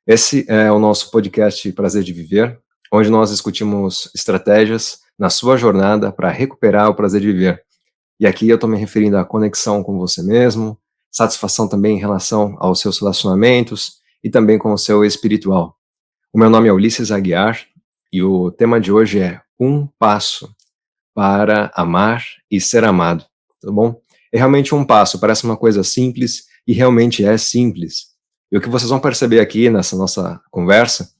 Esse é o nosso podcast Prazer de Viver, onde nós discutimos estratégias na sua jornada para recuperar o prazer de viver. E aqui eu estou me referindo à conexão com você mesmo, satisfação também em relação aos seus relacionamentos e também com o seu espiritual. O meu nome é Ulisses Aguiar e o tema de hoje é Um Passo para Amar e Ser Amado, tá bom? É realmente um passo, parece uma coisa simples e realmente é simples. E o que vocês vão perceber aqui nessa nossa conversa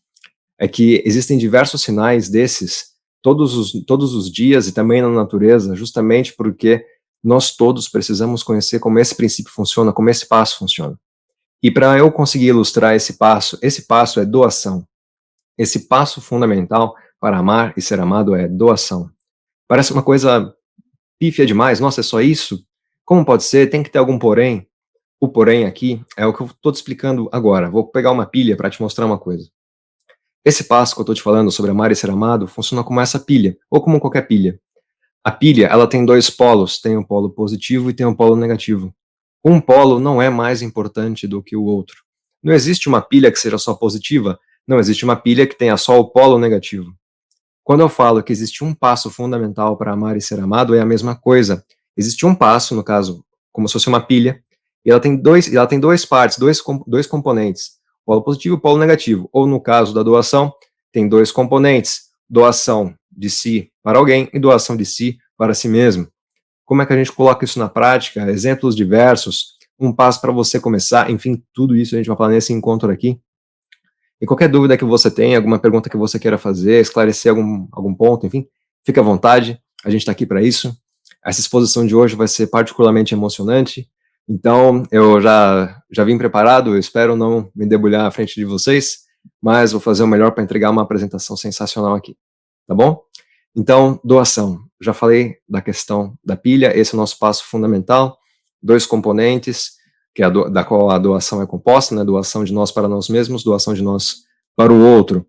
é que existem diversos sinais desses todos os dias e também na natureza, justamente porque nós todos precisamos conhecer como esse princípio funciona, como esse passo funciona. E para eu conseguir ilustrar esse passo é doação. Esse passo fundamental para amar e ser amado é doação. Parece uma coisa pífia demais, nossa, é só isso? Como pode ser? Tem que ter algum porém? O porém aqui é o que eu estou te explicando agora. Vou pegar uma pilha para te mostrar uma coisa. Esse passo que eu estou te falando sobre amar e ser amado funciona como essa pilha, ou como qualquer pilha. A pilha, ela tem dois polos, tem um polo positivo e tem um polo negativo. Um polo não é mais importante do que o outro. Não existe uma pilha que seja só positiva, não existe uma pilha que tenha só o polo negativo. Quando eu falo que existe um passo fundamental para amar e ser amado, é a mesma coisa. Existe um passo, no caso, como se fosse uma pilha, e ela tem duas partes, dois componentes, polo positivo e polo negativo. Ou no caso da doação, tem dois componentes, doação de si para alguém e doação de si para si mesmo. Como é que a gente coloca isso na prática? Exemplos diversos, um passo para você começar, enfim, tudo isso a gente vai falar nesse encontro aqui. E qualquer dúvida que você tenha, alguma pergunta que você queira fazer, esclarecer algum ponto, enfim, fique à vontade, a gente está aqui para isso. Essa exposição de hoje vai ser particularmente emocionante, então eu já vim preparado, eu espero não me debulhar à frente de vocês, mas vou fazer o melhor para entregar uma apresentação sensacional aqui, tá bom? Então, doação. Já falei da questão da pilha, esse é o nosso passo fundamental, dois componentes, que é da qual a doação é composta, né, doação de nós para nós mesmos, doação de nós para o outro.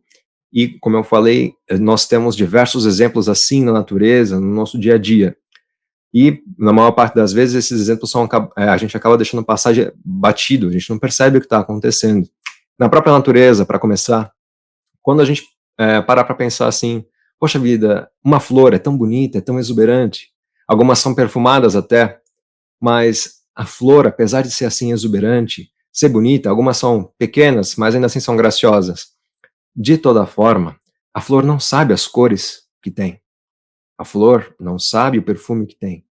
E, como eu falei, nós temos diversos exemplos assim na natureza, no nosso dia a dia. E, na maior parte das vezes, esses exemplos a gente acaba deixando passar batido, a gente não percebe o que está acontecendo. Na própria natureza, para começar, quando a gente parar para pensar assim, poxa vida, uma flor é tão bonita, é tão exuberante, algumas são perfumadas até, mas a flor, apesar de ser assim exuberante, ser bonita, algumas são pequenas, mas ainda assim são graciosas. De toda forma, a flor não sabe as cores que tem. A flor não sabe o perfume que tem.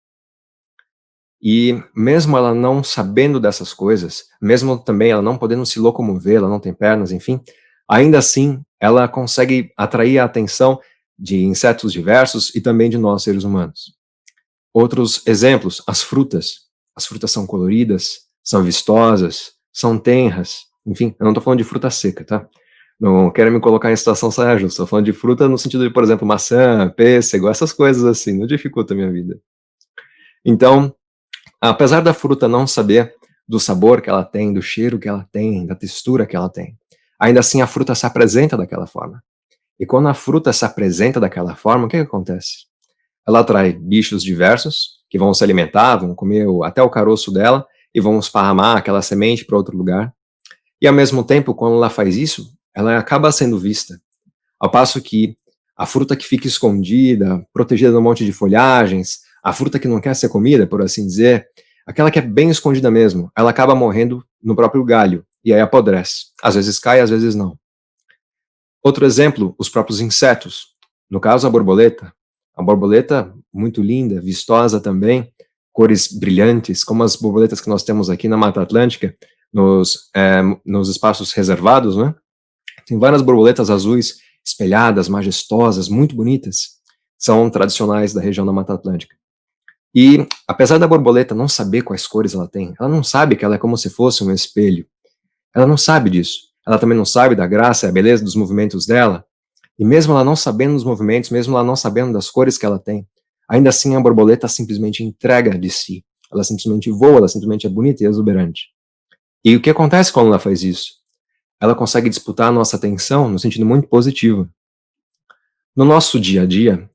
E mesmo ela não sabendo dessas coisas, mesmo também ela não podendo se locomover, ela não tem pernas, enfim, ainda assim ela consegue atrair a atenção de insetos diversos e também de nós, seres humanos. Outros exemplos, as frutas. As frutas são coloridas, são vistosas, são tenras. Enfim, eu não estou falando de fruta seca, tá? Não quero me colocar em situação saia justa. Estou falando de fruta no sentido de, por exemplo, maçã, pêssego, essas coisas assim. Não dificulta a minha vida. Então, apesar da fruta não saber do sabor que ela tem, do cheiro que ela tem, da textura que ela tem, ainda assim a fruta se apresenta daquela forma. E quando a fruta se apresenta daquela forma, o que acontece? Ela atrai bichos diversos, que vão se alimentar, vão comer até o caroço dela, e vão esparramar aquela semente para outro lugar. E ao mesmo tempo, quando ela faz isso, ela acaba sendo vista. Ao passo que a fruta que fica escondida, protegida de um monte de folhagens, a fruta que não quer ser comida, por assim dizer, aquela que é bem escondida mesmo, ela acaba morrendo no próprio galho, e aí apodrece. Às vezes cai, às vezes não. Outro exemplo, os próprios insetos. No caso, a borboleta. A borboleta, muito linda, vistosa também, cores brilhantes, como as borboletas que nós temos aqui na Mata Atlântica, nos espaços reservados, né? Tem várias borboletas azuis espelhadas, majestosas, muito bonitas. São tradicionais da região da Mata Atlântica. E, apesar da borboleta não saber quais cores ela tem, ela não sabe que ela é como se fosse um espelho. Ela não sabe disso. Ela também não sabe da graça e a beleza dos movimentos dela. E mesmo ela não sabendo dos movimentos, mesmo ela não sabendo das cores que ela tem, ainda assim a borboleta simplesmente entrega de si. Ela simplesmente voa, ela simplesmente é bonita e exuberante. E o que acontece quando ela faz isso? Ela consegue disputar a nossa atenção no sentido muito positivo. No nosso dia a dia,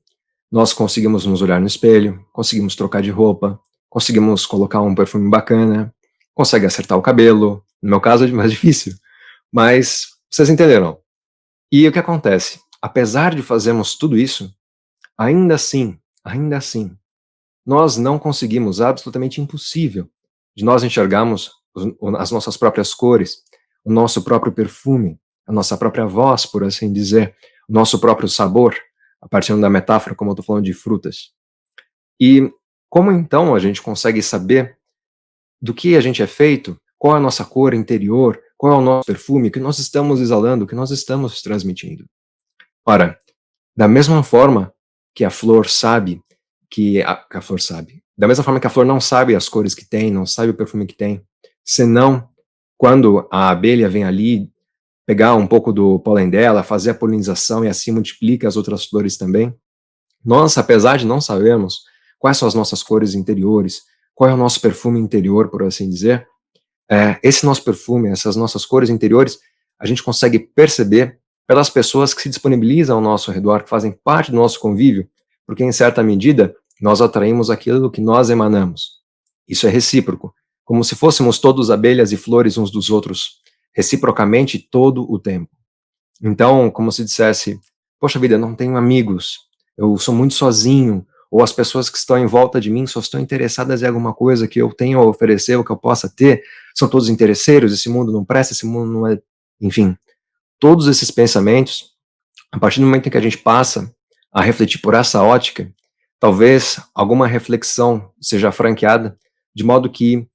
nós conseguimos nos olhar no espelho, conseguimos trocar de roupa, conseguimos colocar um perfume bacana, consegue acertar o cabelo. No meu caso é mais difícil, mas Vocês entenderam? E o que acontece? Apesar de fazermos tudo isso, ainda assim, nós não conseguimos, absolutamente impossível, de nós enxergarmos as nossas próprias cores, o nosso próprio perfume, a nossa própria voz, por assim dizer, o nosso próprio sabor, a partir da metáfora, como eu estou falando de frutas. E como então a gente consegue saber do que a gente é feito, qual é a nossa cor interior, qual é o nosso perfume, o que nós estamos exalando, o que nós estamos transmitindo? Ora, da mesma forma que a flor sabe que a flor sabe, da mesma forma que a flor não sabe as cores que tem, não sabe o perfume que tem, senão quando a abelha vem ali pegar um pouco do pólen dela, fazer a polinização e assim multiplica as outras flores também, nós, apesar de não sabermos quais são as nossas cores interiores, qual é o nosso perfume interior, por assim dizer, esse nosso perfume, essas nossas cores interiores, a gente consegue perceber pelas pessoas que se disponibilizam ao nosso redor, que fazem parte do nosso convívio, porque em certa medida nós atraímos aquilo que nós emanamos. Isso é recíproco, como se fôssemos todos abelhas e flores uns dos outros, reciprocamente todo o tempo. Então, como se dissesse, poxa vida, eu não tenho amigos, eu sou muito sozinho, ou as pessoas que estão em volta de mim só estão interessadas em alguma coisa que eu tenho a oferecer, ou que eu possa ter, são todos interesseiros, esse mundo não presta, esse mundo não é... Enfim, todos esses pensamentos, a partir do momento em que a gente passa a refletir por essa ótica, talvez alguma reflexão seja franqueada, de modo que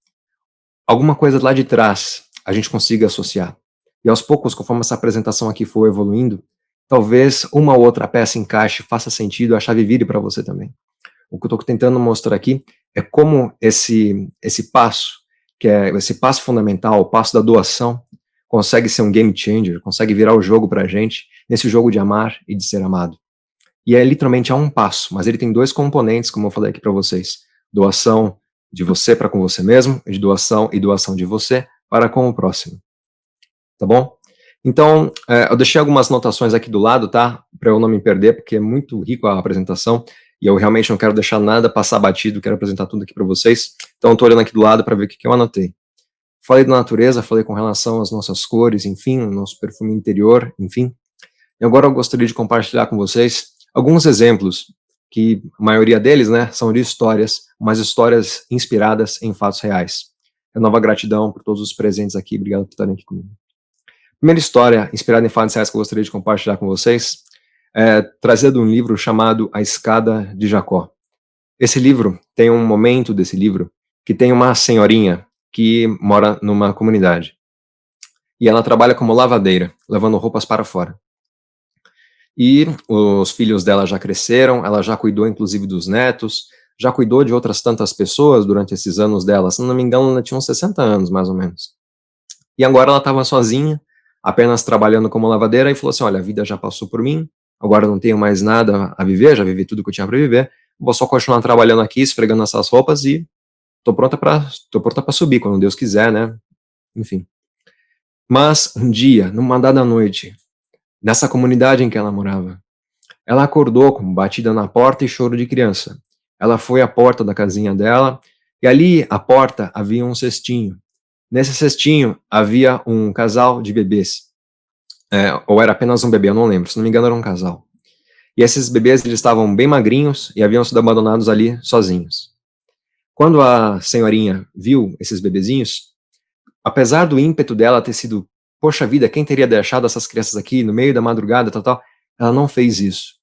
alguma coisa lá de trás a gente consiga associar. E aos poucos, conforme essa apresentação aqui for evoluindo, talvez uma ou outra peça encaixe, faça sentido, a chave vire para você também. O que eu estou tentando mostrar aqui é como esse passo, que é esse passo fundamental, o passo da doação, consegue ser um game changer, consegue virar o jogo para a gente, nesse jogo de amar e de ser amado. E é literalmente a um passo, mas ele tem dois componentes, como eu falei aqui para vocês. Doação de você para com você mesmo, de doação e doação de você para com o próximo. Tá bom? Então, eu deixei algumas anotações aqui do lado, tá? Para eu não me perder, porque é muito rico a apresentação e eu realmente não quero deixar nada passar batido, quero apresentar tudo aqui para vocês. Então, estou olhando aqui do lado para ver o que eu anotei. Falei da natureza, falei com relação às nossas cores, enfim, o nosso perfume interior, enfim. E agora eu gostaria de compartilhar com vocês alguns exemplos, que a maioria deles, né, são de histórias, mas histórias inspiradas em fatos reais. Renova a gratidão por todos os presentes aqui, obrigado por estarem aqui comigo. Primeira história inspirada em fatos reais que eu gostaria de compartilhar com vocês é trazida de um livro chamado A Escada de Jacó. Esse livro, tem um momento desse livro, que tem uma senhorinha que mora numa comunidade. E ela trabalha como lavadeira, lavando roupas para fora. E os filhos dela já cresceram, ela já cuidou inclusive dos netos, já cuidou de outras tantas pessoas durante esses anos dela. Se não me engano, ela tinha uns 60 anos, mais ou menos. E agora ela estava sozinha, apenas trabalhando como lavadeira, e falou assim, olha, a vida já passou por mim, agora não tenho mais nada a viver, já vivi tudo que eu tinha para viver, vou só continuar trabalhando aqui, esfregando essas roupas e tô pronta para subir, quando Deus quiser, né? Enfim. Mas um dia, numa dada noite, nessa comunidade em que ela morava, ela acordou com batida na porta e choro de criança. Ela foi à porta da casinha dela, e ali, à porta, havia um cestinho. Nesse cestinho, havia um casal de bebês. Ou era apenas um bebê, eu não lembro. Se não me engano, era um casal. E esses bebês, eles estavam bem magrinhos e haviam sido abandonados ali sozinhos. Quando a senhorinha viu esses bebezinhos, apesar do ímpeto dela ter sido, poxa vida, quem teria deixado essas crianças aqui no meio da madrugada, tal, ela não fez isso.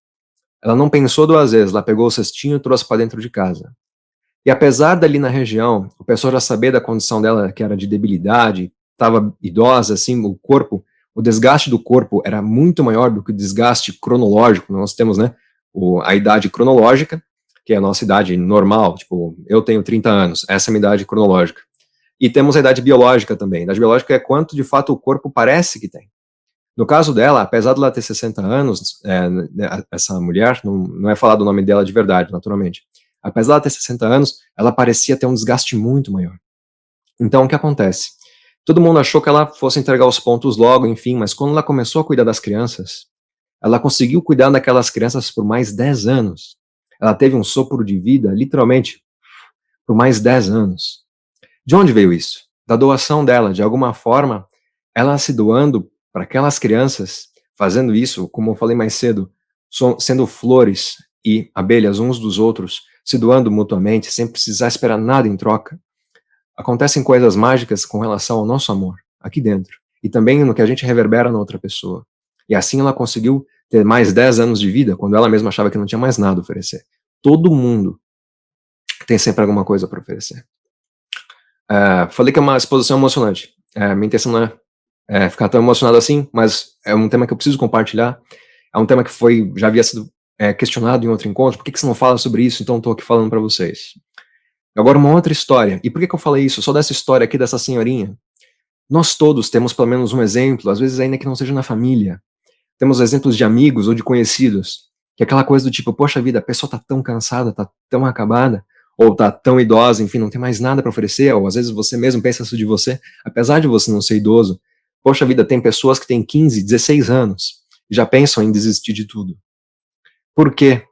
Ela não pensou duas vezes, ela pegou o cestinho e trouxe para dentro de casa. E apesar dali na região, o pessoal já saber da condição dela, que era de debilidade, estava idosa, assim, o corpo, o desgaste do corpo era muito maior do que o desgaste cronológico. Nós temos, né, a idade cronológica, que é a nossa idade normal, tipo, eu tenho 30 anos, essa é a minha idade cronológica. E temos a idade biológica também. A idade biológica é quanto, de fato, o corpo parece que tem. No caso dela, apesar de ela ter 60 anos, essa mulher, não é falado o nome dela de verdade, naturalmente, apesar de ela ter 60 anos, ela parecia ter um desgaste muito maior. Então, o que acontece? Todo mundo achou que ela fosse entregar os pontos logo, enfim, mas quando ela começou a cuidar das crianças, ela conseguiu cuidar daquelas crianças por mais 10 anos. Ela teve um sopro de vida, literalmente, por mais 10 anos. De onde veio isso? Da doação dela. De alguma forma, ela se doando para aquelas crianças, fazendo isso, como eu falei mais cedo, sendo flores e abelhas uns dos outros, se doando mutuamente, sem precisar esperar nada em troca, acontecem coisas mágicas com relação ao nosso amor, aqui dentro, e também no que a gente reverbera na outra pessoa. E assim ela conseguiu ter mais 10 anos de vida, quando ela mesma achava que não tinha mais nada a oferecer. Todo mundo tem sempre alguma coisa para oferecer. Falei que é uma exposição emocionante. Minha intenção não é ficar tão emocionado assim, mas é um tema que eu preciso compartilhar. É um tema que já havia sido questionado em outro encontro. Por que você não fala sobre isso? Então estou aqui falando para vocês. Agora uma outra história. E por que eu falei isso? Só dessa história aqui dessa senhorinha. Nós todos temos pelo menos um exemplo, às vezes ainda que não seja na família. Temos exemplos de amigos ou de conhecidos, que é aquela coisa do tipo, poxa vida, a pessoa tá tão cansada, tá tão acabada, ou tá tão idosa, enfim, não tem mais nada para oferecer, ou às vezes você mesmo pensa isso de você, apesar de você não ser idoso. Poxa vida, tem pessoas que têm 15, 16 anos, e já pensam em desistir de tudo. Por quê?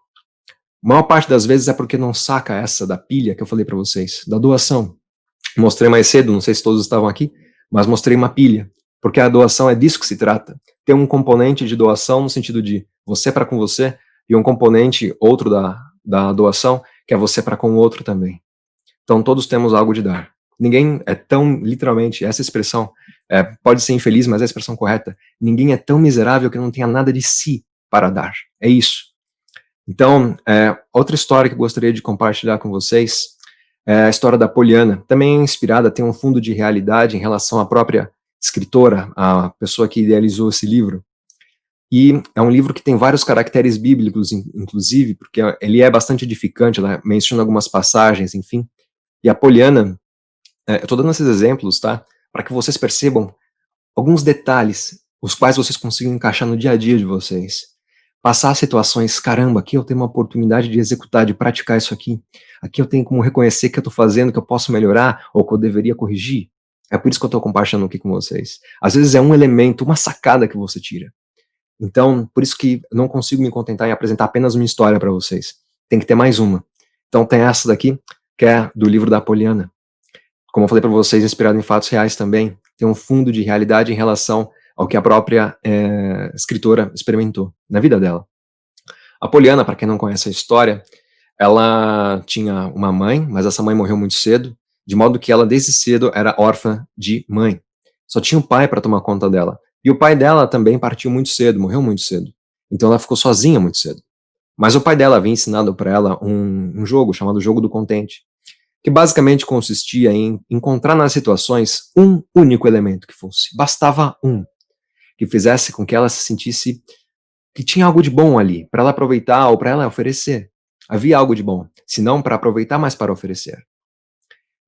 A maior parte das vezes é porque não saca essa da pilha que eu falei para vocês, da doação. Mostrei mais cedo, não sei se todos estavam aqui, mas mostrei uma pilha, porque a doação é disso que se trata. Tem um componente de doação no sentido de você para com você, e um componente outro da doação, que é você para com o outro também. Então todos temos algo de dar. Ninguém é tão, literalmente, essa expressão, pode ser infeliz, mas é a expressão correta, ninguém é tão miserável que não tenha nada de si para dar. É isso. Então, outra história que eu gostaria de compartilhar com vocês é a história da Poliana. Também é inspirada, tem um fundo de realidade em relação à própria escritora, a pessoa que idealizou esse livro. E é um livro que tem vários caracteres bíblicos, inclusive, porque ele é bastante edificante, ela menciona algumas passagens, enfim. E a Poliana, eu estou dando esses exemplos, tá? Para que vocês percebam alguns detalhes, os quais vocês consigam encaixar no dia a dia de vocês. Passar situações, caramba, aqui eu tenho uma oportunidade de executar, de praticar isso aqui. Aqui eu tenho como reconhecer que eu estou fazendo, que eu posso melhorar, ou que eu deveria corrigir. É por isso que eu estou compartilhando aqui com vocês. Às vezes é um elemento, uma sacada que você tira. Então, por isso que eu não consigo me contentar em apresentar apenas uma história para vocês. Tem que ter mais uma. Então tem essa daqui, que é do livro da Poliana. Como eu falei para vocês, inspirado em fatos reais também. Tem um fundo de realidade em relação ao que a própria escritora experimentou na vida dela. A Poliana, para quem não conhece a história, ela tinha uma mãe, mas essa mãe morreu muito cedo, de modo que ela desde cedo era órfã de mãe. Só tinha o pai para tomar conta dela. E o pai dela também partiu muito cedo, morreu muito cedo. Então ela ficou sozinha muito cedo. Mas o pai dela havia ensinado para ela um jogo chamado Jogo do Contente, que basicamente consistia em encontrar nas situações um único elemento que fosse. Bastava um, que fizesse com que ela se sentisse que tinha algo de bom ali, para ela aproveitar ou para ela oferecer. Havia algo de bom, se não para aproveitar, mas para oferecer.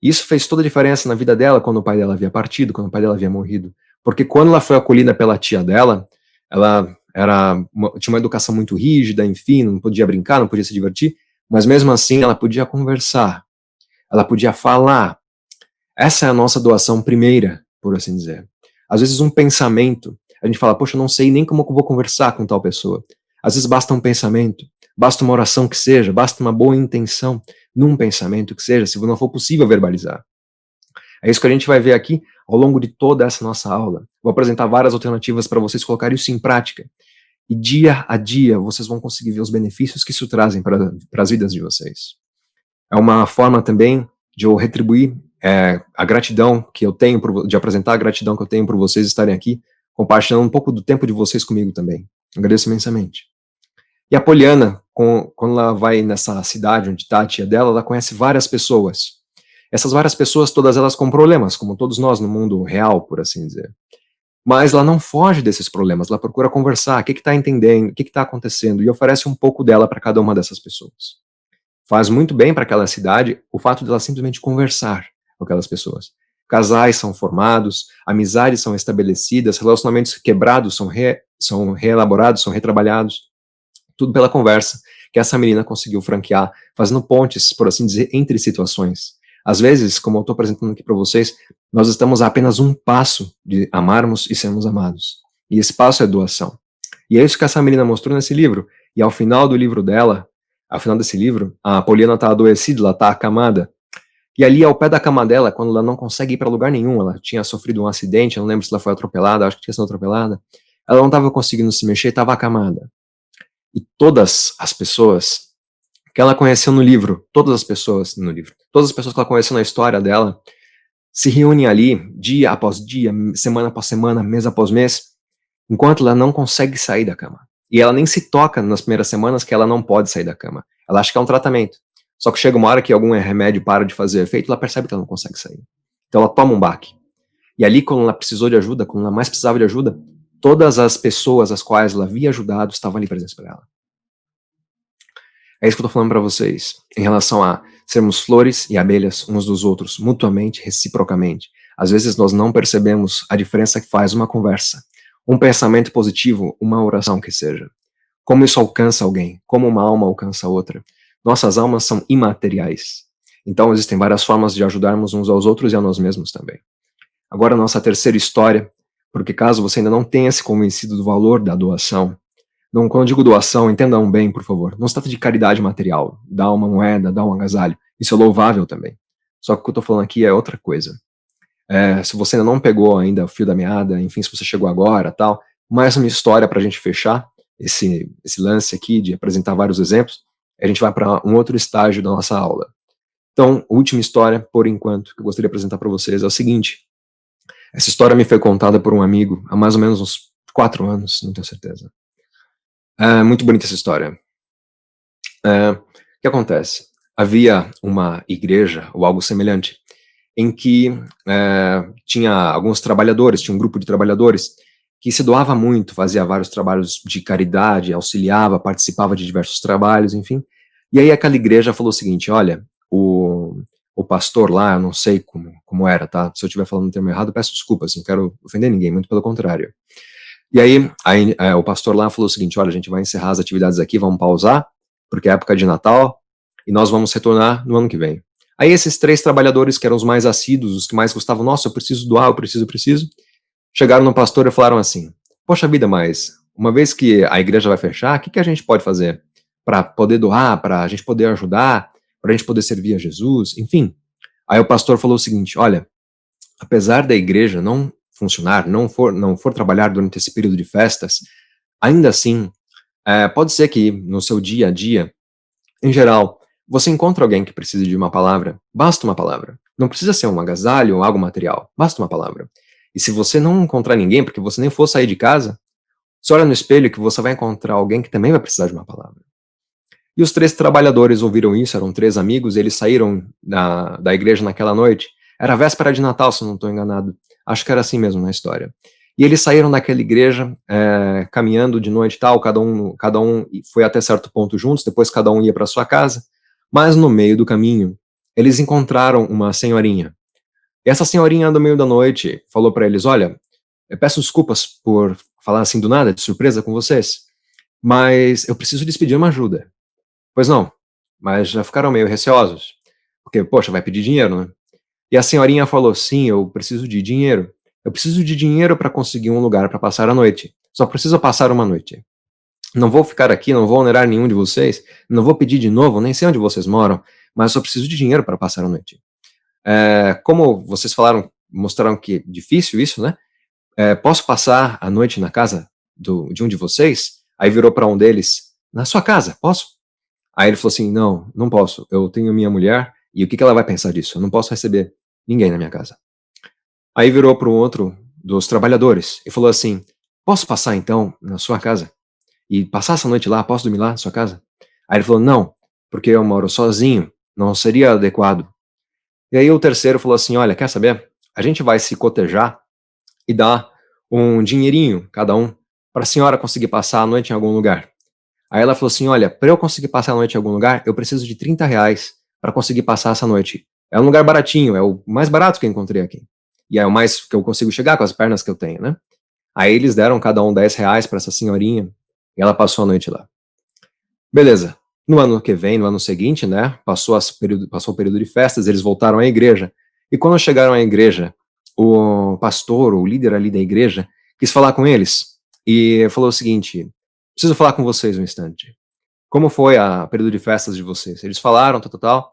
Isso fez toda a diferença na vida dela quando o pai dela havia partido, quando o pai dela havia morrido. Porque quando ela foi acolhida pela tia dela, ela tinha uma educação muito rígida, enfim, não podia brincar, não podia se divertir, mas mesmo assim ela podia conversar, ela podia falar. Essa é a nossa doação primeira, por assim dizer. Às vezes um pensamento, a gente fala, poxa, eu não sei nem como eu vou conversar com tal pessoa. Às vezes basta um pensamento, basta uma oração que seja, basta uma boa intenção num pensamento que seja, se não for possível verbalizar. É isso que a gente vai ver aqui ao longo de toda essa nossa aula. Vou apresentar várias alternativas para vocês colocarem isso em prática. E dia a dia vocês vão conseguir ver os benefícios que isso trazem para as vidas de vocês. É uma forma também de eu retribuir a gratidão que eu tenho, de apresentar a gratidão que eu tenho por vocês estarem aqui, compartilhando um pouco do tempo de vocês comigo também. Agradeço imensamente. E a Poliana, quando ela vai nessa cidade onde está a tia dela, ela conhece várias pessoas. Essas várias pessoas, todas elas com problemas, como todos nós no mundo real, por assim dizer. Mas ela não foge desses problemas, ela procura conversar, o que está entendendo, o que está acontecendo, e oferece um pouco dela para cada uma dessas pessoas. Faz muito bem para aquela cidade o fato de ela simplesmente conversar com aquelas pessoas. Casais são formados, amizades são estabelecidas, relacionamentos quebrados são reelaborados, são retrabalhados, tudo pela conversa que essa menina conseguiu franquear, fazendo pontes, por assim dizer, entre situações. Às vezes, como eu estou apresentando aqui para vocês, nós estamos a apenas um passo de amarmos e sermos amados. E esse passo é doação. E é isso que essa menina mostrou nesse livro. E ao final do livro dela, ao final desse livro, a Poliana está adoecida, ela está acamada. E ali ao pé da cama dela, quando ela não consegue ir para lugar nenhum, ela tinha sofrido um acidente, eu não lembro se ela foi atropelada, acho que tinha sido atropelada, ela não estava conseguindo se mexer, estava acamada. E todas as pessoas que ela conheceu no livro, todas as pessoas no livro, todas as pessoas que ela conheceu na história dela, se reúnem ali, dia após dia, semana após semana, mês após mês, enquanto ela não consegue sair da cama. E ela nem se toca nas primeiras semanas que ela não pode sair da cama. Ela acha que é um tratamento. Só que chega uma hora que algum remédio para de fazer efeito, ela percebe que ela não consegue sair. Então ela toma um baque. E ali, quando ela precisou de ajuda, quando ela mais precisava de ajuda, todas as pessoas as quais ela havia ajudado estavam ali presentes para ela. É isso que eu tô falando para vocês, em relação a sermos flores e abelhas uns dos outros, mutuamente, reciprocamente. Às vezes nós não percebemos a diferença que faz uma conversa, um pensamento positivo, uma oração que seja. Como isso alcança alguém, como uma alma alcança outra. Nossas almas são imateriais. Então existem várias formas de ajudarmos uns aos outros e a nós mesmos também. Agora a nossa terceira história, porque caso você ainda não tenha se convencido do valor da doação, não, quando eu digo doação, entendam bem, por favor. Não se trata de caridade material. Dá uma moeda, dá um agasalho. Isso é louvável também. Só que o que eu tô falando aqui é outra coisa. Se você ainda não pegou ainda o fio da meada, enfim, se você chegou agora, tal, mais uma história pra gente fechar esse lance aqui de apresentar vários exemplos, a gente vai para um outro estágio da nossa aula. Então, a última história, por enquanto, que eu gostaria de apresentar para vocês é o seguinte. Essa história me foi contada por um amigo há mais ou menos uns 4 anos, não tenho certeza. É muito bonita essa história. O que acontece? Havia uma igreja, ou algo semelhante, em que tinha alguns trabalhadores, tinha um grupo de trabalhadores que se doava muito, fazia vários trabalhos de caridade, auxiliava, participava de diversos trabalhos, enfim. E aí aquela igreja falou o seguinte, olha, o pastor lá, eu não sei como era, tá? Se eu estiver falando um termo errado, peço desculpas, não quero ofender ninguém, muito pelo contrário. E aí o pastor lá falou o seguinte, olha, a gente vai encerrar as atividades aqui, vamos pausar, porque é época de Natal, e nós vamos retornar no ano que vem. Aí esses 3 trabalhadores, que eram os mais assíduos, os que mais gostavam, nossa, eu preciso doar, eu preciso, chegaram no pastor e falaram assim, poxa vida, mas uma vez que a igreja vai fechar, o que a gente pode fazer para poder doar, para a gente poder ajudar, para a gente poder servir a Jesus, enfim. Aí o pastor falou o seguinte, olha, apesar da igreja não funcionar, não for trabalhar durante esse período de festas, ainda assim, pode ser que no seu dia a dia, em geral, você encontra alguém que precise de uma palavra, basta uma palavra. Não precisa ser um agasalho ou algo material, basta uma palavra. E se você não encontrar ninguém, porque você nem for sair de casa, você olha no espelho que você vai encontrar alguém que também vai precisar de uma palavra. E os 3 trabalhadores ouviram isso, eram 3 amigos, eles saíram da igreja naquela noite. Era véspera de Natal, se eu não estou enganado. Acho que era assim mesmo na história. E eles saíram daquela igreja, caminhando de noite e tal, cada um foi até certo ponto juntos, depois cada um ia para sua casa, mas no meio do caminho, eles encontraram uma senhorinha. E essa senhorinha, no meio da noite, falou para eles, olha, eu peço desculpas por falar assim do nada, de surpresa com vocês, mas eu preciso lhes pedir uma ajuda. Pois não, mas já ficaram meio receosos, porque, poxa, vai pedir dinheiro, né? E a senhorinha falou, sim, eu preciso de dinheiro. Eu preciso de dinheiro para conseguir um lugar para passar a noite. Só preciso passar uma noite. Não vou ficar aqui, não vou onerar nenhum de vocês, não vou pedir de novo, nem sei onde vocês moram, mas só preciso de dinheiro para passar a noite. Como vocês falaram, mostraram que é difícil isso, né? Posso passar a noite na casa de um de vocês? Aí virou para um deles, na sua casa, posso? Aí ele falou assim, não, não posso, eu tenho minha mulher, e o que ela vai pensar disso? Eu não posso receber ninguém na minha casa. Aí virou para um outro dos trabalhadores e falou assim, posso passar então na sua casa? E passar essa noite lá, posso dormir lá na sua casa? Aí ele falou, não, porque eu moro sozinho, não seria adequado. E aí o terceiro falou assim, olha, quer saber? A gente vai se cotejar e dar um dinheirinho, cada um, para a senhora conseguir passar a noite em algum lugar. Aí ela falou assim, olha, para eu conseguir passar a noite em algum lugar, eu preciso de 30 reais para conseguir passar essa noite. É um lugar baratinho, é o mais barato que eu encontrei aqui. E é o mais que eu consigo chegar com as pernas que eu tenho, né? Aí eles deram cada um 10 reais para essa senhorinha e ela passou a noite lá. Beleza. No ano que vem, no ano seguinte, né, passou o período de festas, eles voltaram à igreja. E quando chegaram à igreja, o pastor, o líder ali da igreja, quis falar com eles e falou o seguinte, preciso falar com vocês um instante. Como foi o período de festas de vocês? Eles falaram, tal.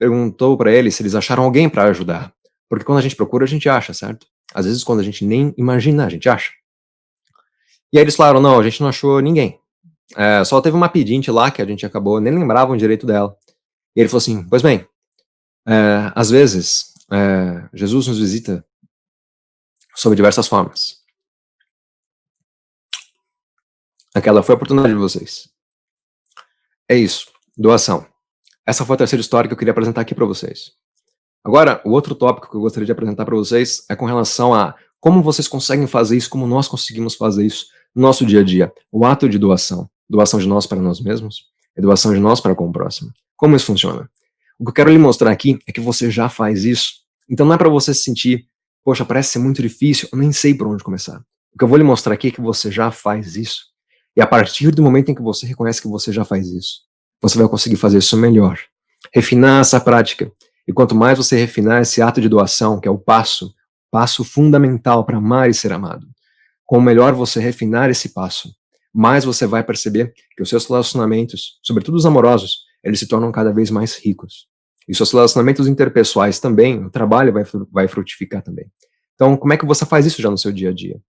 perguntou para eles se eles acharam alguém para ajudar. Porque quando a gente procura, a gente acha, certo? Às vezes, quando a gente nem imagina, a gente acha. E aí eles falaram, não, a gente não achou ninguém. Só teve uma pedinte lá que a gente acabou, nem lembravam direito dela. E ele falou assim, pois bem, às vezes, Jesus nos visita sob diversas formas. Aquela foi a oportunidade de vocês. É isso, doação. Essa foi a terceira história que eu queria apresentar aqui para vocês. Agora, o outro tópico que eu gostaria de apresentar para vocês é com relação a como vocês conseguem fazer isso, como nós conseguimos fazer isso no nosso dia a dia. O ato de doação. Doação de nós para nós mesmos e doação de nós para com o próximo. Como isso funciona? O que eu quero lhe mostrar aqui é que você já faz isso. Então não é para você se sentir, poxa, parece ser muito difícil, eu nem sei por onde começar. O que eu vou lhe mostrar aqui é que você já faz isso. E a partir do momento em que você reconhece que você já faz isso, você vai conseguir fazer isso melhor. Refinar essa prática. E quanto mais você refinar esse ato de doação, que é o passo fundamental para amar e ser amado, quanto melhor você refinar esse passo, mais você vai perceber que os seus relacionamentos, sobretudo os amorosos, eles se tornam cada vez mais ricos. E seus relacionamentos interpessoais também, o trabalho vai frutificar também. Então, como é que você faz isso já no seu dia a dia?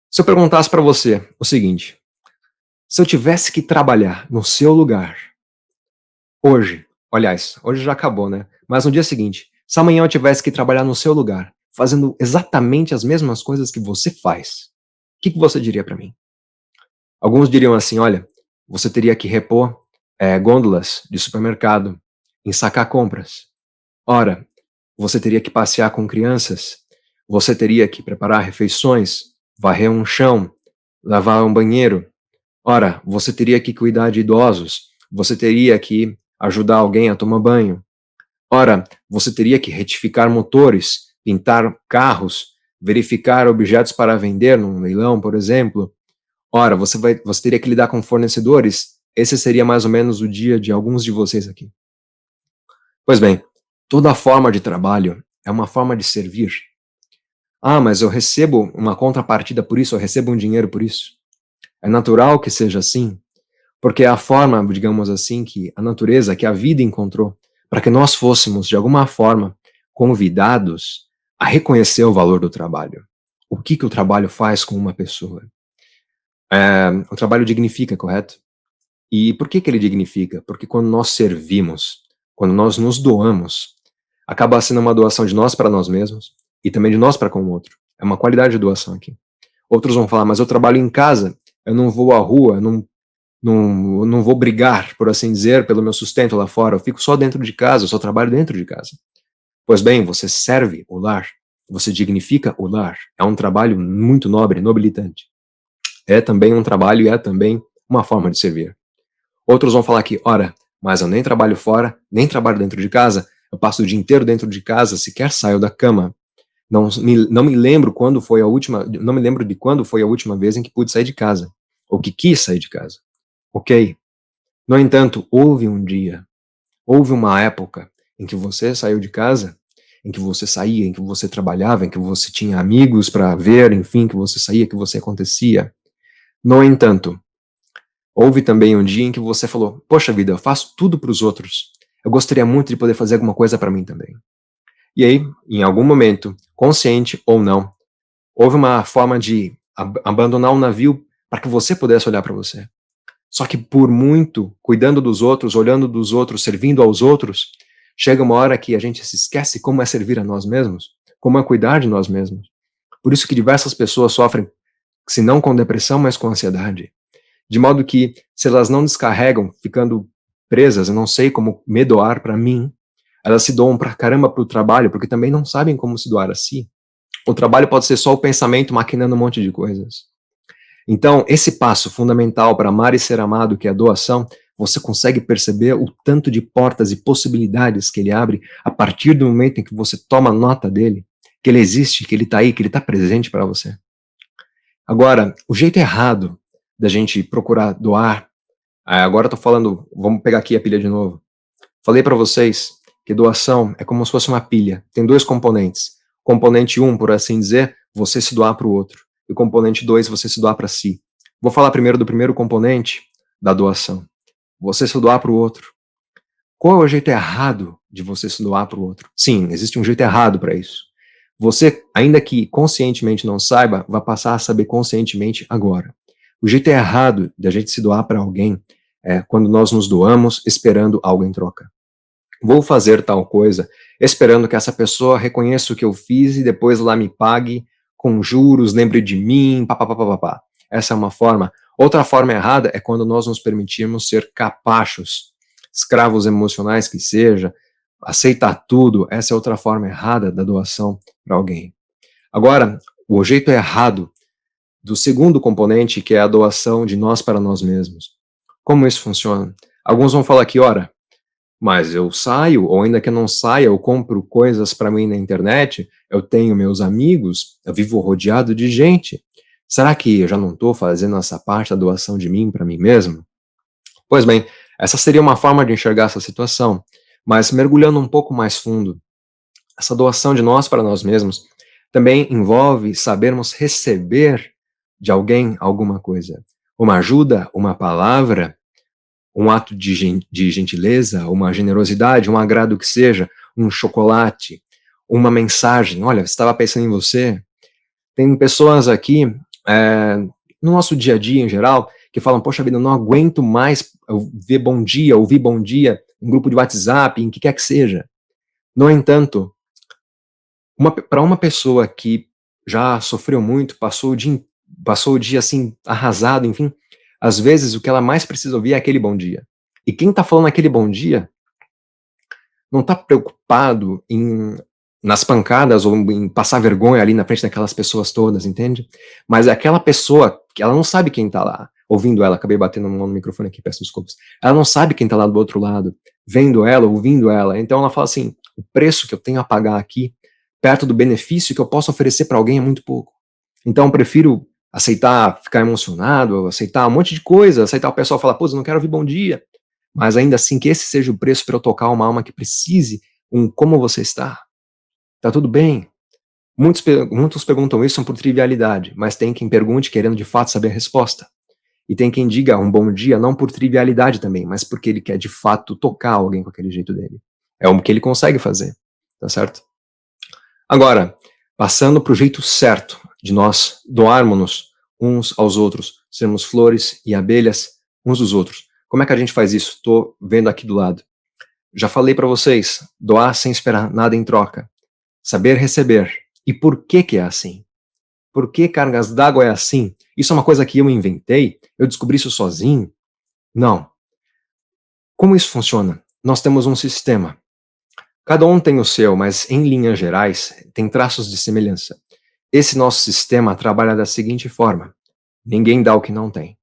Se eu perguntasse para você o seguinte, se eu tivesse que trabalhar no seu lugar, hoje, aliás, hoje já acabou, né? Mas no dia seguinte, se amanhã eu tivesse que trabalhar no seu lugar, fazendo exatamente as mesmas coisas que você faz, o que você diria para mim? Alguns diriam assim, olha, você teria que repor gôndolas de supermercado, ensacar compras. Ora, você teria que passear com crianças, você teria que preparar refeições, varrer um chão, lavar um banheiro. Ora, você teria que cuidar de idosos, você teria que ajudar alguém a tomar banho. Ora, você teria que retificar motores, pintar carros, verificar objetos para vender num leilão, por exemplo. Ora, você teria que lidar com fornecedores. Esse seria mais ou menos o dia de alguns de vocês aqui. Pois bem, toda forma de trabalho é uma forma de servir. Ah, mas eu recebo uma contrapartida por isso, eu recebo um dinheiro por isso. É natural que seja assim, porque é a forma, digamos assim, que a natureza, que a vida encontrou, para que nós fôssemos, de alguma forma, convidados a reconhecer o valor do trabalho. O que o trabalho faz com uma pessoa? O trabalho dignifica, correto? E por que ele dignifica? Porque quando nós servimos, quando nós nos doamos, acaba sendo uma doação de nós para nós mesmos e também de nós para com o outro. É uma qualidade de doação aqui. Outros vão falar, mas eu trabalho em casa, eu não vou à rua, não vou brigar, por assim dizer, pelo meu sustento lá fora, eu fico só dentro de casa, eu só trabalho dentro de casa. Pois bem, você serve o lar, você dignifica o lar, é um trabalho muito nobre, nobilitante. É também um trabalho e é também uma forma de servir. Outros vão falar que, ora, mas eu nem trabalho fora, nem trabalho dentro de casa, eu passo o dia inteiro dentro de casa, sequer saio da cama. Não me lembro quando foi a última, não me lembro de quando foi a última vez em que pude sair de casa, ou que quis sair de casa. Ok? No entanto, houve um dia, houve uma época em que você saiu de casa, em que você saía, em que você trabalhava, em que você tinha amigos para ver, enfim, que você saía, que você acontecia. No entanto, houve também um dia em que você falou, poxa vida, eu faço tudo para os outros, eu gostaria muito de poder fazer alguma coisa para mim também. E aí, em algum momento, consciente ou não, houve uma forma de abandonar o navio para que você pudesse olhar para você. Só que por muito, cuidando dos outros, olhando dos outros, servindo aos outros, chega uma hora que a gente se esquece como é servir a nós mesmos, como é cuidar de nós mesmos. Por isso que diversas pessoas sofrem, se não com depressão, mas com ansiedade. De modo que, se elas não descarregam, ficando presas, eu não sei como me doar para mim, elas se doam pra caramba pro trabalho, porque também não sabem como se doar a si. O trabalho pode ser só o pensamento maquinando um monte de coisas. Então, esse passo fundamental para amar e ser amado, que é a doação, você consegue perceber o tanto de portas e possibilidades que ele abre a partir do momento em que você toma nota dele, que ele existe, que ele está aí, que ele está presente para você. Agora, o jeito errado da gente procurar doar, agora eu tô falando, vamos pegar aqui a pilha de novo. Falei para vocês que doação é como se fosse uma pilha, tem dois componentes. Componente 1, por assim dizer, você se doar para o outro. E o componente 2, você se doar para si. Vou falar primeiro do primeiro componente da doação. Você se doar para o outro. Qual é o jeito errado de você se doar para o outro? Sim, existe um jeito errado para isso. Você, ainda que conscientemente não saiba, vai passar a saber conscientemente agora. O jeito errado da gente se doar para alguém é quando nós nos doamos esperando algo em troca. Vou fazer tal coisa esperando que essa pessoa reconheça o que eu fiz e depois lá me pague com juros, lembre de mim, papapá. Essa é uma forma. Outra forma errada é quando nós nos permitimos ser capachos, escravos emocionais que seja, aceitar tudo. Essa é outra forma errada da doação para alguém. Agora, o jeito errado do segundo componente, que é a doação de nós para nós mesmos. Como isso funciona? Alguns vão falar aqui, ora, mas eu saio, ou ainda que eu não saia, eu compro coisas para mim na internet, eu tenho meus amigos, eu vivo rodeado de gente. Será que eu já não estou fazendo essa parte da doação de mim para mim mesmo? Pois bem, essa seria uma forma de enxergar essa situação, mas mergulhando um pouco mais fundo, essa doação de nós para nós mesmos também envolve sabermos receber de alguém alguma coisa. Uma ajuda, uma palavra, um ato de gentileza, uma generosidade, um agrado que seja, um chocolate, uma mensagem. Olha, estava pensando em você. Tem pessoas aqui, no nosso dia a dia em geral, que falam, poxa vida, eu não aguento mais ver bom dia, ouvir bom dia, em grupo de WhatsApp, em que quer que seja. No entanto, para uma pessoa que já sofreu muito, passou o dia assim, arrasado, enfim, às vezes o que ela mais precisa ouvir é aquele bom dia. E quem tá falando aquele bom dia não tá preocupado nas pancadas ou em passar vergonha ali na frente daquelas pessoas todas, entende? Mas é aquela pessoa que ela não sabe quem tá lá, ouvindo ela, acabei batendo no microfone aqui, peço desculpas. Ela não sabe quem tá lá do outro lado, vendo ela, ouvindo ela. Então ela fala assim, o preço que eu tenho a pagar aqui, perto do benefício que eu posso oferecer para alguém é muito pouco. Então eu prefiro aceitar, ficar emocionado, aceitar um monte de coisa, aceitar o pessoal falar, pô, eu não quero ouvir bom dia, mas ainda assim que esse seja o preço para eu tocar uma alma que precise como você está. Tá tudo bem? Muitos perguntam isso por trivialidade, mas tem quem pergunte querendo de fato saber a resposta. E tem quem diga um bom dia não por trivialidade também, mas porque ele quer de fato tocar alguém com aquele jeito dele. É o que ele consegue fazer, tá certo? Agora, passando para o jeito certo de nós doarmos-nos uns aos outros, sermos flores e abelhas uns dos outros. Como é que a gente faz isso? Estou vendo aqui do lado. Já falei para vocês, doar sem esperar nada em troca. Saber receber. E por que é assim? Por que cargas d'água é assim? Isso é uma coisa que eu inventei? Eu descobri isso sozinho? Não. Como isso funciona? Nós temos um sistema. Cada um tem o seu, mas em linhas gerais tem traços de semelhança. Esse nosso sistema trabalha da seguinte forma: ninguém dá o que não tem.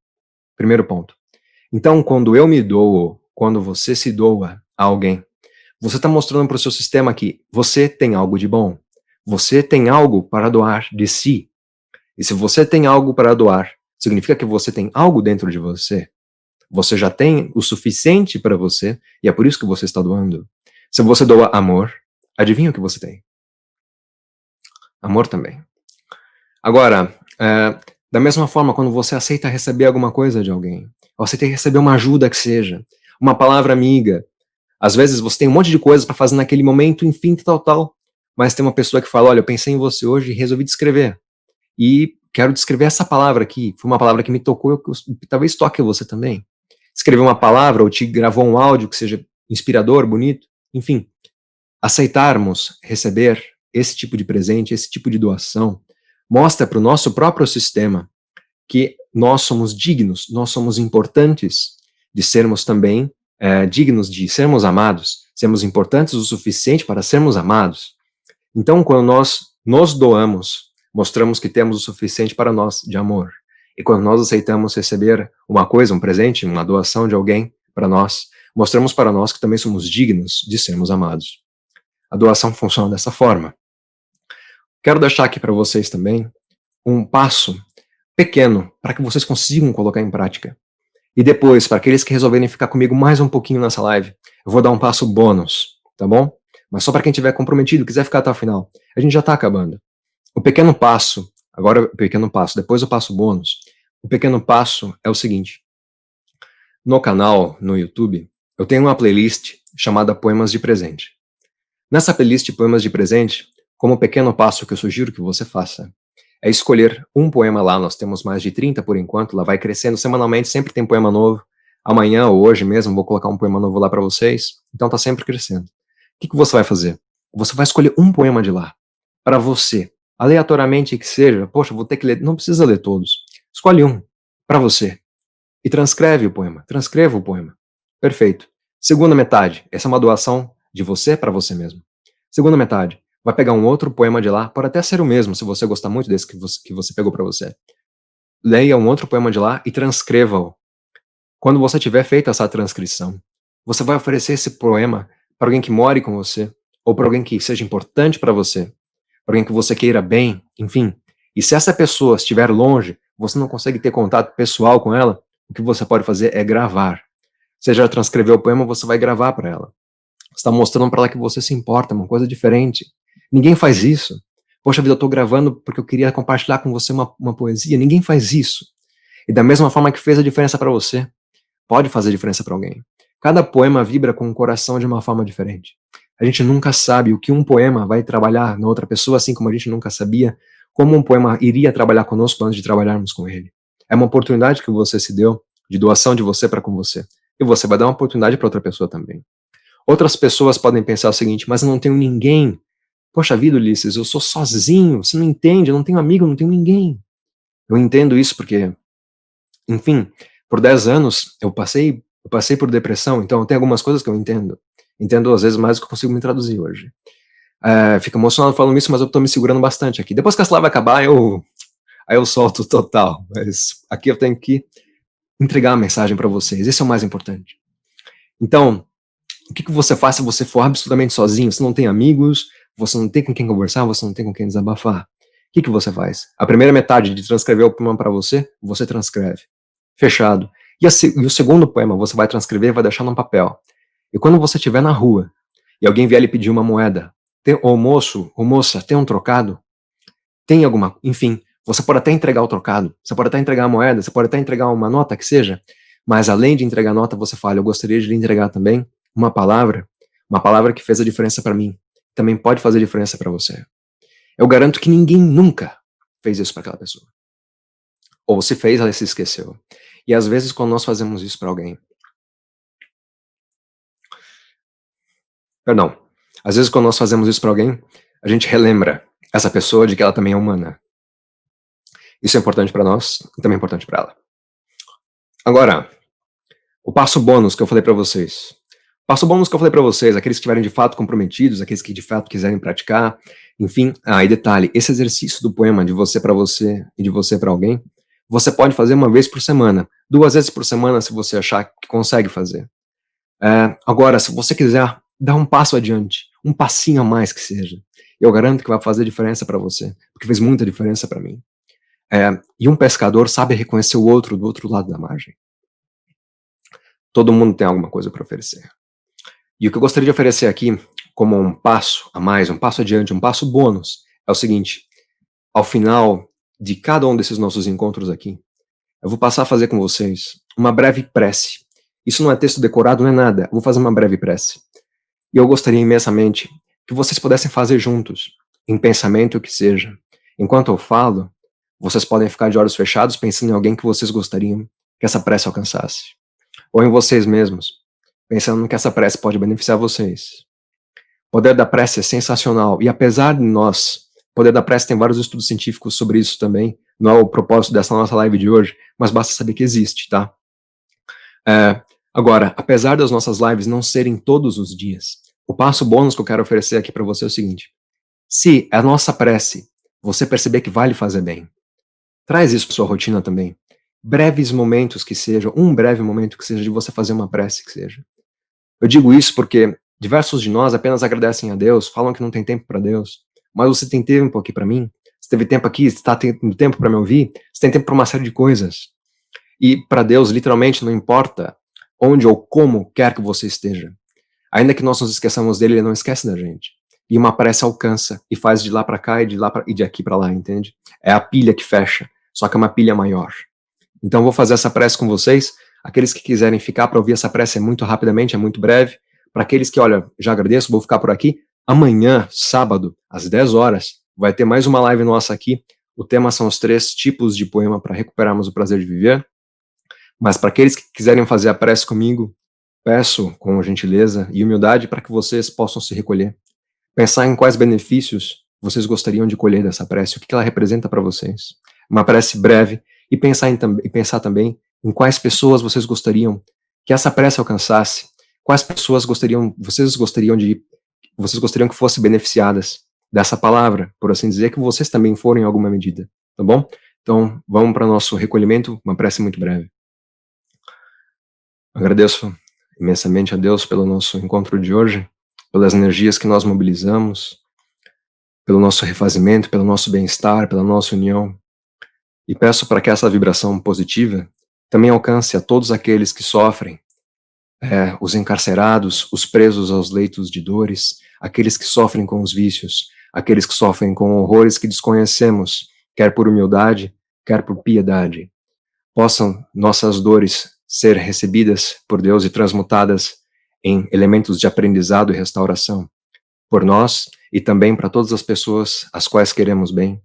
Primeiro ponto. Então, quando eu me dou, quando você se doa a alguém, você está mostrando para o seu sistema que você tem algo de bom. Você tem algo para doar de si. E se você tem algo para doar, significa que você tem algo dentro de você. Você já tem o suficiente para você e é por isso que você está doando. Se você doa amor, adivinha o que você tem? Amor também. Agora, da mesma forma, quando você aceita receber alguma coisa de alguém, ou aceita receber uma ajuda que seja, uma palavra amiga, às vezes você tem um monte de coisas para fazer naquele momento, enfim, tal, mas tem uma pessoa que fala, olha, eu pensei em você hoje e resolvi descrever. E quero descrever essa palavra aqui, foi uma palavra que me tocou, talvez toque você também. Escreveu uma palavra ou te gravou um áudio que seja inspirador, bonito, enfim. Aceitarmos receber esse tipo de presente, esse tipo de doação, mostra para o nosso próprio sistema que nós somos dignos, nós somos importantes de sermos também dignos de sermos amados, sermos importantes o suficiente para sermos amados. Então, quando nós nos doamos, mostramos que temos o suficiente para nós de amor. E quando nós aceitamos receber uma coisa, um presente, uma doação de alguém para nós, mostramos para nós que também somos dignos de sermos amados. A doação funciona dessa forma. Quero deixar aqui para vocês também um passo pequeno para que vocês consigam colocar em prática. E depois, para aqueles que resolverem ficar comigo mais um pouquinho nessa live, eu vou dar um passo bônus, tá bom? Mas só para quem estiver comprometido, quiser ficar até o final. A gente já está acabando. O pequeno passo, agora o pequeno passo, depois o passo bônus. O pequeno passo é o seguinte. No canal, no YouTube, eu tenho uma playlist chamada Poemas de Presente. Nessa playlist de Poemas de Presente, como pequeno passo que eu sugiro que você faça, é escolher um poema lá. Nós temos mais de 30 por enquanto, lá vai crescendo semanalmente, sempre tem poema novo. Amanhã ou hoje mesmo vou colocar um poema novo lá para vocês, então tá sempre crescendo. O que você vai fazer? Você vai escolher um poema de lá, para você, aleatoriamente que seja. Poxa, vou ter que ler, não precisa ler todos. Escolhe um, para você, e transcreve o poema, transcreva o poema. Perfeito. Segunda metade, essa é uma doação de você para você mesmo. Segunda metade, vai pegar um outro poema de lá, pode até ser o mesmo, se você gostar muito desse que você pegou para você. Leia um outro poema de lá e transcreva-o. Quando você tiver feito essa transcrição, você vai oferecer esse poema para alguém que more com você, ou para alguém que seja importante para você, para alguém que você queira bem, enfim. E se essa pessoa estiver longe, você não consegue ter contato pessoal com ela, o que você pode fazer é gravar. Você já transcreveu o poema, você vai gravar para ela. Você está mostrando para ela que você se importa, uma coisa diferente. Ninguém faz isso. Poxa vida, eu estou gravando porque eu queria compartilhar com você uma poesia. Ninguém faz isso. E da mesma forma que fez a diferença para você, pode fazer diferença para alguém. Cada poema vibra com o coração de uma forma diferente. A gente nunca sabe o que um poema vai trabalhar na outra pessoa, assim como a gente nunca sabia como um poema iria trabalhar conosco antes de trabalharmos com ele. É uma oportunidade que você se deu, de doação de você para com você. E você vai dar uma oportunidade para outra pessoa também. Outras pessoas podem pensar o seguinte: mas eu não tenho ninguém. Poxa vida, Ulisses, eu sou sozinho, você não entende, eu não tenho amigo, eu não tenho ninguém. Eu entendo isso porque, enfim, por 10 anos eu passei por depressão, então tem algumas coisas que eu entendo. Entendo às vezes mais do que eu consigo me traduzir hoje. Fico emocionado falando isso, mas eu tô me segurando bastante aqui. Depois que essa live acabar, aí eu solto total. Mas aqui eu tenho que entregar a mensagem para vocês. Esse é o mais importante. Então, o que você faz se você for absolutamente sozinho? Você não tem amigos, você não tem com quem conversar, você não tem com quem desabafar. O que você faz? A primeira metade de transcrever o poema para você transcreve. Fechado. E o segundo poema você vai transcrever e vai deixar num papel. E quando você estiver na rua e alguém vier lhe pedir uma moeda, ô moço, ou moça, tem um trocado? Tem alguma, enfim, você pode até entregar o trocado, você pode até entregar a moeda, você pode até entregar uma nota que seja, mas além de entregar a nota, você fala: eu gostaria de lhe entregar também uma palavra que fez a diferença para mim, também pode fazer diferença para você. Eu garanto que ninguém nunca fez isso para aquela pessoa. Ou se fez, ela se esqueceu. E às vezes quando nós fazemos isso para alguém, às vezes quando nós fazemos isso para alguém, a gente relembra essa pessoa de que ela também é humana. Isso é importante para nós e também é importante para ela. Agora, o passo bônus que eu falei para vocês. Passo bônus que eu falei para vocês, aqueles que estiverem de fato comprometidos, aqueles que de fato quiserem praticar, enfim. E detalhe, esse exercício do poema de você para você e de você para alguém, você pode fazer uma vez por semana, 2 vezes por semana se você achar que consegue fazer. Agora, se você quiser dar um passo adiante, um passinho a mais que seja, eu garanto que vai fazer diferença para você, porque fez muita diferença para mim. E um pescador sabe reconhecer o outro do outro lado da margem. Todo mundo tem alguma coisa para oferecer. E o que eu gostaria de oferecer aqui, como um passo a mais, um passo adiante, um passo bônus, é o seguinte: ao final de cada um desses nossos encontros aqui, eu vou passar a fazer com vocês uma breve prece. Isso não é texto decorado, não é nada. Eu vou fazer uma breve prece. E eu gostaria imensamente que vocês pudessem fazer juntos, em pensamento que seja. Enquanto eu falo, vocês podem ficar de olhos fechados pensando em alguém que vocês gostariam que essa prece alcançasse. Ou em vocês mesmos, pensando no que essa prece pode beneficiar vocês. O poder da prece é sensacional. E apesar de nós, o poder da prece tem vários estudos científicos sobre isso também. Não é o propósito dessa nossa live de hoje, mas basta saber que existe, tá? Agora, apesar das nossas lives não serem todos os dias, o passo bônus que eu quero oferecer aqui para você é o seguinte: se a nossa prece você perceber que vai lhe fazer bem, traz isso para sua rotina também. Breves momentos que sejam, um breve momento que seja de você fazer uma prece que seja. Eu digo isso porque diversos de nós apenas agradecem a Deus, falam que não tem tempo para Deus, mas você tem tempo aqui para mim, você teve tempo aqui, você está tendo tempo para me ouvir, você tem tempo para uma série de coisas. E para Deus, literalmente, não importa onde ou como quer que você esteja. Ainda que nós nos esqueçamos dele, ele não esquece da gente. E uma prece alcança e faz de lá para cá e de aqui para lá, entende? É a pilha que fecha, só que é uma pilha maior. Então eu vou fazer essa prece com vocês. Aqueles que quiserem ficar para ouvir essa prece é muito rapidamente, é muito breve, Para aqueles que, olha, já agradeço, vou ficar por aqui. Amanhã, sábado, às 10 horas, vai ter mais uma live nossa aqui. O tema são os 3 tipos de poema para recuperarmos o prazer de viver. Mas para aqueles que quiserem fazer a prece comigo, peço com gentileza e humildade para que vocês possam se recolher. Pensar em quais benefícios vocês gostariam de colher dessa prece, o que ela representa para vocês. Uma prece breve e pensar também em quais pessoas vocês gostariam que essa prece alcançasse, quais pessoas vocês gostariam que fossem beneficiadas dessa palavra, por assim dizer, que vocês também foram em alguma medida, tá bom? Então, vamos para nosso recolhimento, uma prece muito breve. Agradeço imensamente a Deus pelo nosso encontro de hoje, pelas energias que nós mobilizamos, pelo nosso refazimento, pelo nosso bem-estar, pela nossa união. E peço para que essa vibração positiva também alcance a todos aqueles que sofrem, os encarcerados, os presos aos leitos de dores, aqueles que sofrem com os vícios, aqueles que sofrem com horrores que desconhecemos, quer por humildade, quer por piedade. Possam nossas dores ser recebidas por Deus e transmutadas em elementos de aprendizado e restauração, por nós e também para todas as pessoas às quais queremos bem,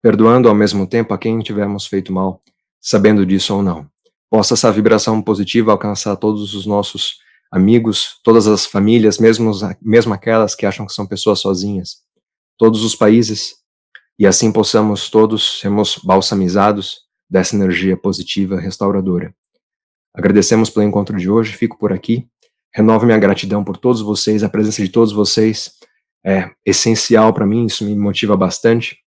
perdoando ao mesmo tempo a quem tivermos feito mal, sabendo disso ou não. Possa essa vibração positiva alcançar todos os nossos amigos, todas as famílias, mesmo aquelas que acham que são pessoas sozinhas, todos os países, e assim possamos todos sermos balsamizados dessa energia positiva restauradora. Agradecemos pelo encontro de hoje, fico por aqui, renovo minha gratidão por todos vocês, a presença de todos vocês é essencial para mim, isso me motiva bastante.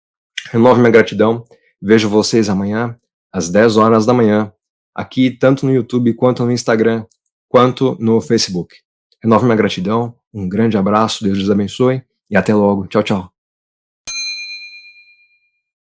Renovo minha gratidão, vejo vocês amanhã, às 10 horas da manhã, aqui tanto no YouTube, quanto no Instagram, quanto no Facebook. Renovo minha gratidão, um grande abraço, Deus lhes abençoe, e até logo. Tchau, tchau.